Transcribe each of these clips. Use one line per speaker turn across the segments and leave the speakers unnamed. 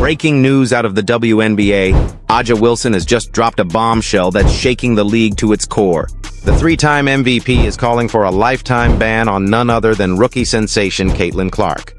Breaking news out of the WNBA, A'ja Wilson has just dropped a bombshell that's shaking the league to its core. The three-time MVP is calling for a lifetime ban on none other than rookie sensation Caitlin Clark.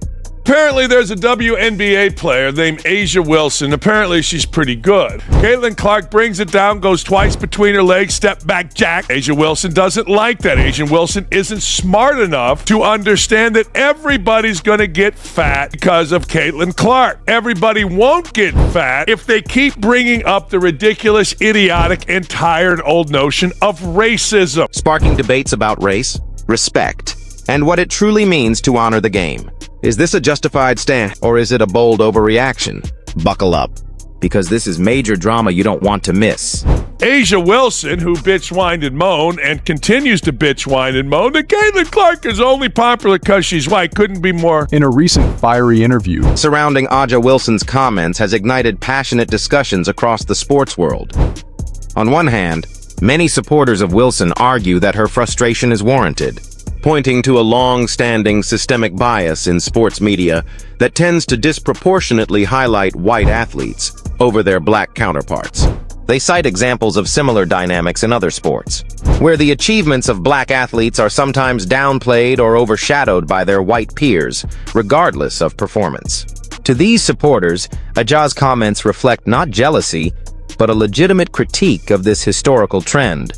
Apparently, there's a WNBA player named A'ja Wilson. Apparently, she's pretty good. Caitlin Clark brings it down, goes twice between her legs, step back jack. A'ja Wilson doesn't like that. A'ja Wilson isn't smart enough to understand that everybody's going to get fat because of Caitlin Clark. Everybody won't get fat if they keep bringing up the ridiculous, idiotic, and tired old notion of racism.
Sparking debates about race, respect, and what it truly means to honor the game. Is this a justified stand, or is it a bold overreaction? Buckle up, because this is major drama you don't want to miss.
A'ja Wilson, who bitch whined and moaned and continues to bitch whine and moan that Caitlin Clark is only popular because she's white, couldn't be more.
In a recent fiery interview
surrounding A'ja Wilson's comments has ignited passionate discussions across the sports world. On one hand, many supporters of Wilson argue that her frustration is warranted, pointing to a long-standing systemic bias in sports media that tends to disproportionately highlight white athletes over their black counterparts. They cite examples of similar dynamics in other sports, where the achievements of black athletes are sometimes downplayed or overshadowed by their white peers, regardless of performance. To these supporters, A'ja's comments reflect not jealousy, but a legitimate critique of this historical trend.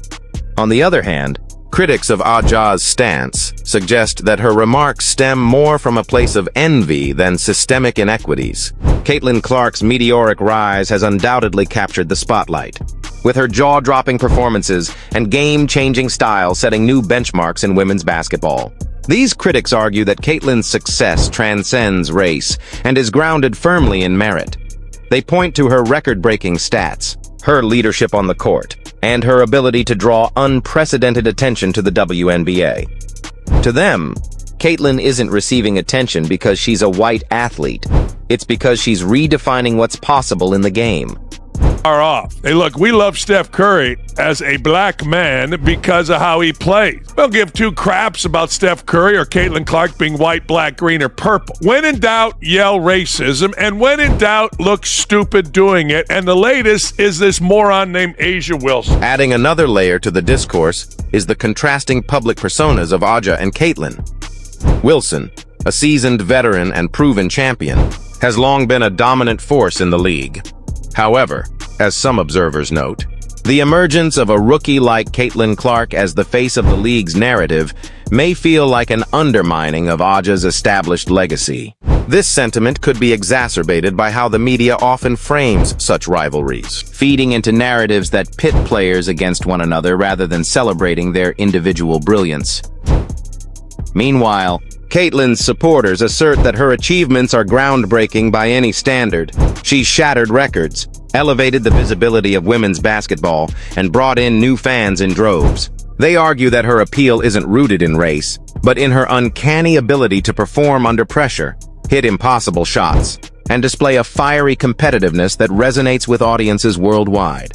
On the other hand, critics of A'ja's stance suggest that her remarks stem more from a place of envy than systemic inequities. Caitlin Clark's meteoric rise has undoubtedly captured the spotlight, with her jaw-dropping performances and game-changing style setting new benchmarks in women's basketball. These critics argue that Caitlin's success transcends race and is grounded firmly in merit. They point to her record-breaking stats, her leadership on the court, and her ability to draw unprecedented attention to the WNBA. To them, Caitlin isn't receiving attention because she's a white athlete. It's because she's redefining what's possible in the game.
Are off. Hey, look, we love Steph Curry as a black man because of how he plays. We'll give two craps about Steph Curry or Caitlin Clark being white, black, green, or purple. When in doubt, yell racism, and when in doubt, look stupid doing it. And the latest is this moron named A'ja Wilson.
Adding another layer to the discourse is the contrasting public personas of A'ja and Caitlin. Wilson, a seasoned veteran and proven champion, has long been a dominant force in the league. However, as some observers note, the emergence of a rookie like Caitlin Clark as the face of the league's narrative may feel like an undermining of A'ja's established legacy. This sentiment could be exacerbated by how the media often frames such rivalries, feeding into narratives that pit players against one another rather than celebrating their individual brilliance. Meanwhile, Caitlin's supporters assert that her achievements are groundbreaking by any standard. She's shattered records, elevated the visibility of women's basketball, and brought in new fans in droves. They argue that her appeal isn't rooted in race, but in her uncanny ability to perform under pressure, hit impossible shots, and display a fiery competitiveness that resonates with audiences worldwide.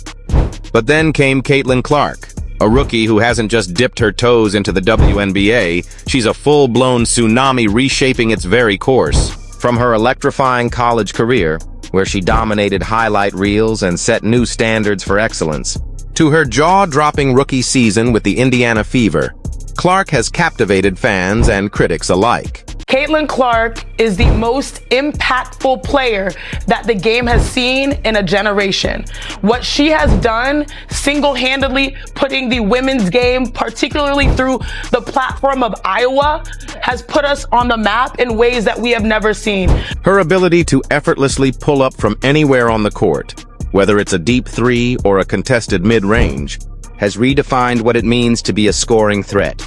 But then came Caitlin Clark, a rookie who hasn't just dipped her toes into the WNBA, she's a full-blown tsunami reshaping its very course. From her electrifying college career, where she dominated highlight reels and set new standards for excellence, to her jaw-dropping rookie season with the Indiana Fever, Clark has captivated fans and critics alike.
Caitlin Clark is the most impactful player that the game has seen in a generation. What she has done, single-handedly putting the women's game, particularly through the platform of Iowa, has put us on the map in ways that we have never seen.
Her ability to effortlessly pull up from anywhere on the court, whether it's a deep three or a contested mid-range, has redefined what it means to be a scoring threat.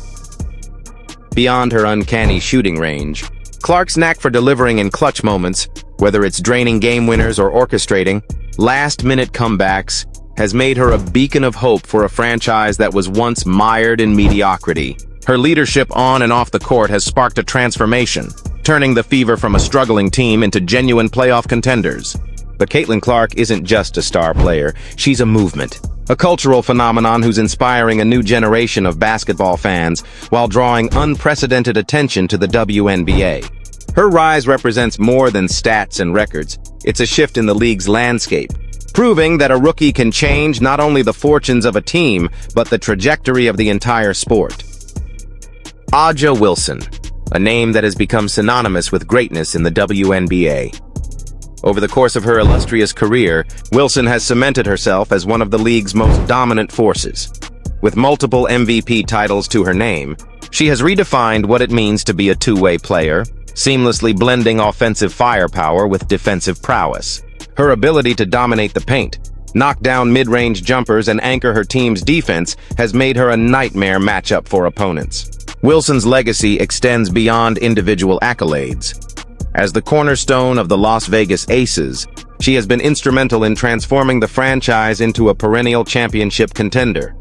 Beyond her uncanny shooting range, Clark's knack for delivering in clutch moments, whether it's draining game winners or orchestrating last-minute comebacks, has made her a beacon of hope for a franchise that was once mired in mediocrity. Her leadership on and off the court has sparked a transformation, turning the Fever from a struggling team into genuine playoff contenders. But Caitlin Clark isn't just a star player, she's a movement. A cultural phenomenon who's inspiring a new generation of basketball fans while drawing unprecedented attention to the WNBA. Her rise represents more than stats and records. It's a shift in the league's landscape, proving that a rookie can change not only the fortunes of a team, but the trajectory of the entire sport. Aja Wilson, a name that has become synonymous with greatness in the WNBA. Over the course of her illustrious career, Wilson has cemented herself as one of the league's most dominant forces. With multiple MVP titles to her name, she has redefined what it means to be a two-way player, seamlessly blending offensive firepower with defensive prowess. Her ability to dominate the paint, knock down mid-range jumpers, and anchor her team's defense has made her a nightmare matchup for opponents. Wilson's legacy extends beyond individual accolades. As the cornerstone of the Las Vegas Aces, she has been instrumental in transforming the franchise into a perennial championship contender.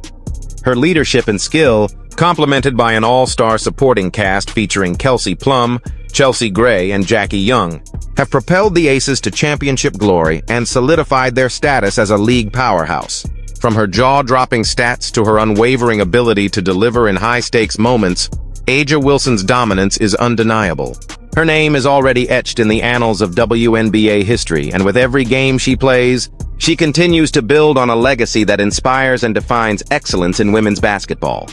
Her leadership and skill, complemented by an all-star supporting cast featuring Kelsey Plum, Chelsea Gray, and Jackie Young, have propelled the Aces to championship glory and solidified their status as a league powerhouse. From her jaw-dropping stats to her unwavering ability to deliver in high-stakes moments, Aja Wilson's dominance is undeniable. Her name is already etched in the annals of WNBA history, and with every game she plays, she continues to build on a legacy that inspires and defines excellence in women's basketball.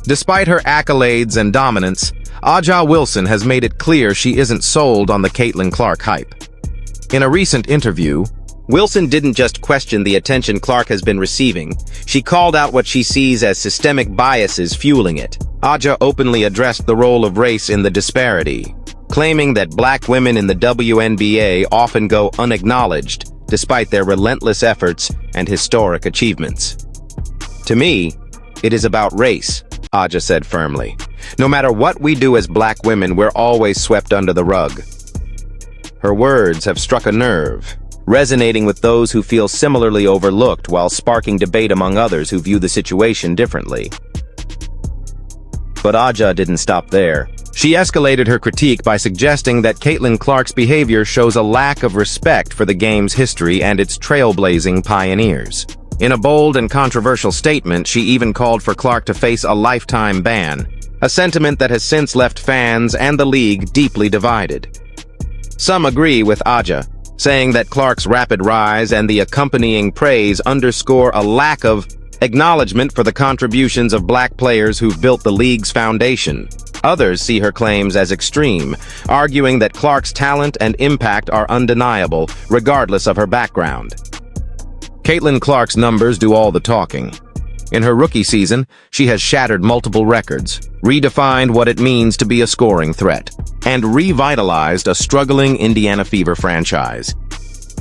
Despite her accolades and dominance, Aja Wilson has made it clear she isn't sold on the Caitlin Clark hype. In a recent interview, Wilson didn't just question the attention Clark has been receiving, she called out what she sees as systemic biases fueling it. Aja openly addressed the role of race in the disparity, claiming that black women in the WNBA often go unacknowledged despite their relentless efforts and historic achievements. To me, it is about race, Aja said firmly. No matter what we do as black women, we're always swept under the rug. Her words have struck a nerve, resonating with those who feel similarly overlooked while sparking debate among others who view the situation differently. But Aja didn't stop there. She escalated her critique by suggesting that Caitlin Clark's behavior shows a lack of respect for the game's history and its trailblazing pioneers. In a bold and controversial statement, she even called for Clark to face a lifetime ban, a sentiment that has since left fans and the league deeply divided. Some agree with Aja, saying that Clark's rapid rise and the accompanying praise underscore a lack of acknowledgement for the contributions of black players who've built the league's foundation. Others see her claims as extreme, arguing that Clark's talent and impact are undeniable, regardless of her background. Caitlin Clark's numbers do all the talking. In her rookie season, she has shattered multiple records, redefined what it means to be a scoring threat, and revitalized a struggling Indiana Fever franchise.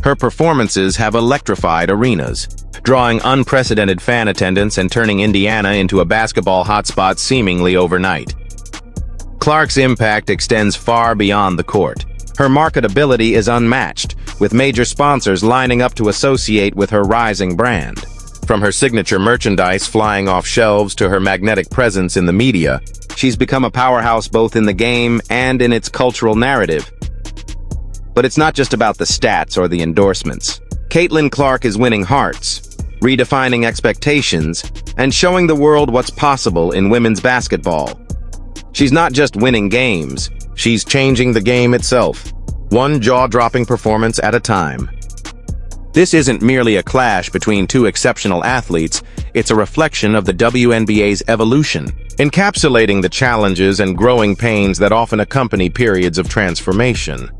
Her performances have electrified arenas, drawing unprecedented fan attendance and turning Indiana into a basketball hotspot seemingly overnight. Clark's impact extends far beyond the court. Her marketability is unmatched, with major sponsors lining up to associate with her rising brand. From her signature merchandise flying off shelves to her magnetic presence in the media, she's become a powerhouse both in the game and in its cultural narrative. But it's not just about the stats or the endorsements. Caitlin Clark is winning hearts, redefining expectations, and showing the world what's possible in women's basketball. She's not just winning games, she's changing the game itself, one jaw-dropping performance at a time. This isn't merely a clash between two exceptional athletes, it's a reflection of the WNBA's evolution, encapsulating the challenges and growing pains that often accompany periods of transformation.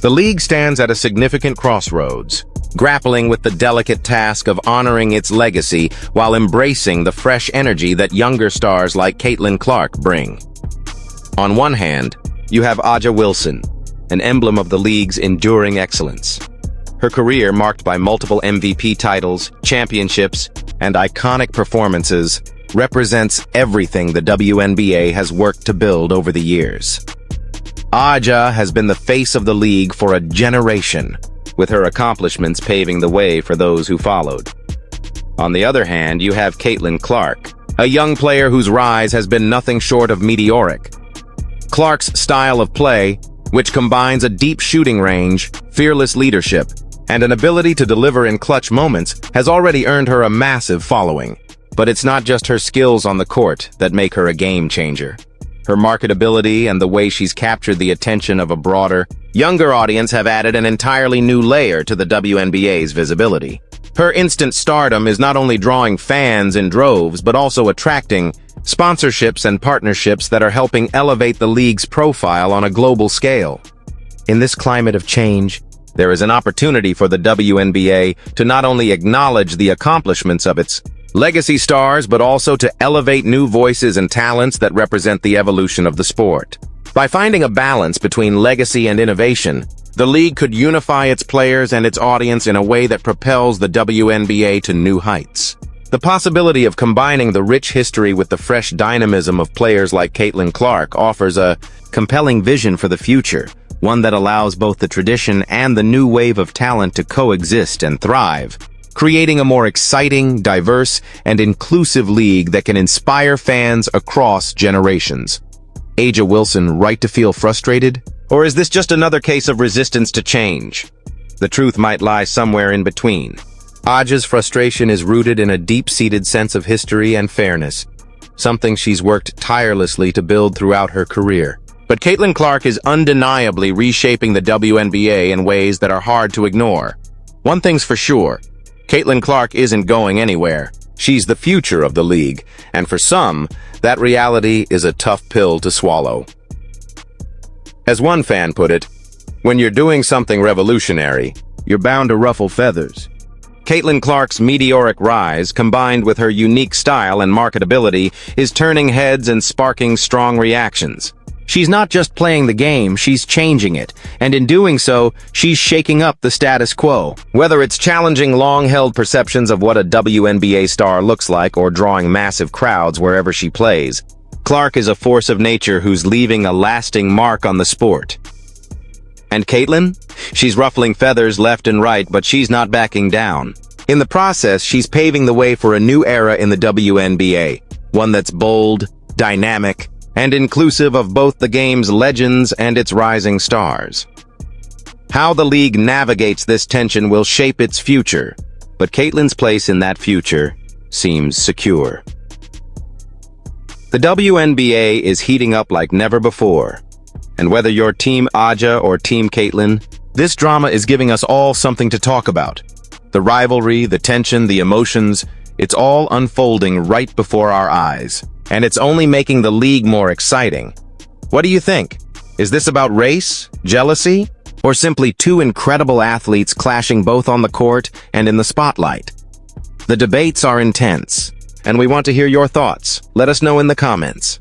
The league stands at a significant crossroads, grappling with the delicate task of honoring its legacy while embracing the fresh energy that younger stars like Caitlin Clark bring. On one hand, you have Aja Wilson, an emblem of the league's enduring excellence. Her career, marked by multiple MVP titles, championships, and iconic performances, represents everything the WNBA has worked to build over the years. Aja has been the face of the league for a generation, with her accomplishments paving the way for those who followed. On the other hand, you have Caitlin Clark, a young player whose rise has been nothing short of meteoric. Clark's style of play, which combines a deep shooting range, fearless leadership, and an ability to deliver in clutch moments, has already earned her a massive following. But it's not just her skills on the court that make her a game changer. Her marketability and the way she's captured the attention of a broader, younger audience have added an entirely new layer to the WNBA's visibility. Her instant stardom is not only drawing fans in droves, but also attracting sponsorships and partnerships that are helping elevate the league's profile on a global scale. In this climate of change, there is an opportunity for the WNBA to not only acknowledge the accomplishments of its legacy stars, but also to elevate new voices and talents that represent the evolution of the sport. By finding a balance between legacy and innovation, the league could unify its players and its audience in a way that propels the WNBA to new heights. The possibility of combining the rich history with the fresh dynamism of players like Caitlin Clark offers a compelling vision for the future, one that allows both the tradition and the new wave of talent to coexist and thrive, creating a more exciting, diverse, and inclusive league that can inspire fans across generations. A'ja Wilson right to feel frustrated? Or is this just another case of resistance to change? The truth might lie somewhere in between. A'ja's frustration is rooted in a deep-seated sense of history and fairness, something she's worked tirelessly to build throughout her career. But Caitlin Clark is undeniably reshaping the WNBA in ways that are hard to ignore. One thing's for sure, Caitlin Clark isn't going anywhere. She's the future of the league, and for some, that reality is a tough pill to swallow. As one fan put it, when you're doing something revolutionary, you're bound to ruffle feathers. Caitlin Clark's meteoric rise, combined with her unique style and marketability, is turning heads and sparking strong reactions. She's not just playing the game, she's changing it, and in doing so, she's shaking up the status quo. Whether it's challenging long-held perceptions of what a WNBA star looks like or drawing massive crowds wherever she plays, Clark is a force of nature who's leaving a lasting mark on the sport. And Caitlin? She's ruffling feathers left and right, but she's not backing down. In the process, she's paving the way for a new era in the WNBA, one that's bold, dynamic, and inclusive of both the game's legends and its rising stars. How the league navigates this tension will shape its future, but Caitlin's place in that future seems secure. The WNBA is heating up like never before, and whether you're Team A'ja or Team Caitlin, this drama is giving us all something to talk about. The rivalry, the tension, the emotions, it's all unfolding right before our eyes. And it's only making the league more exciting. What do you think? Is this about race, jealousy, or simply two incredible athletes clashing both on the court and in the spotlight? The debates are intense, and we want to hear your thoughts. Let us know in the comments.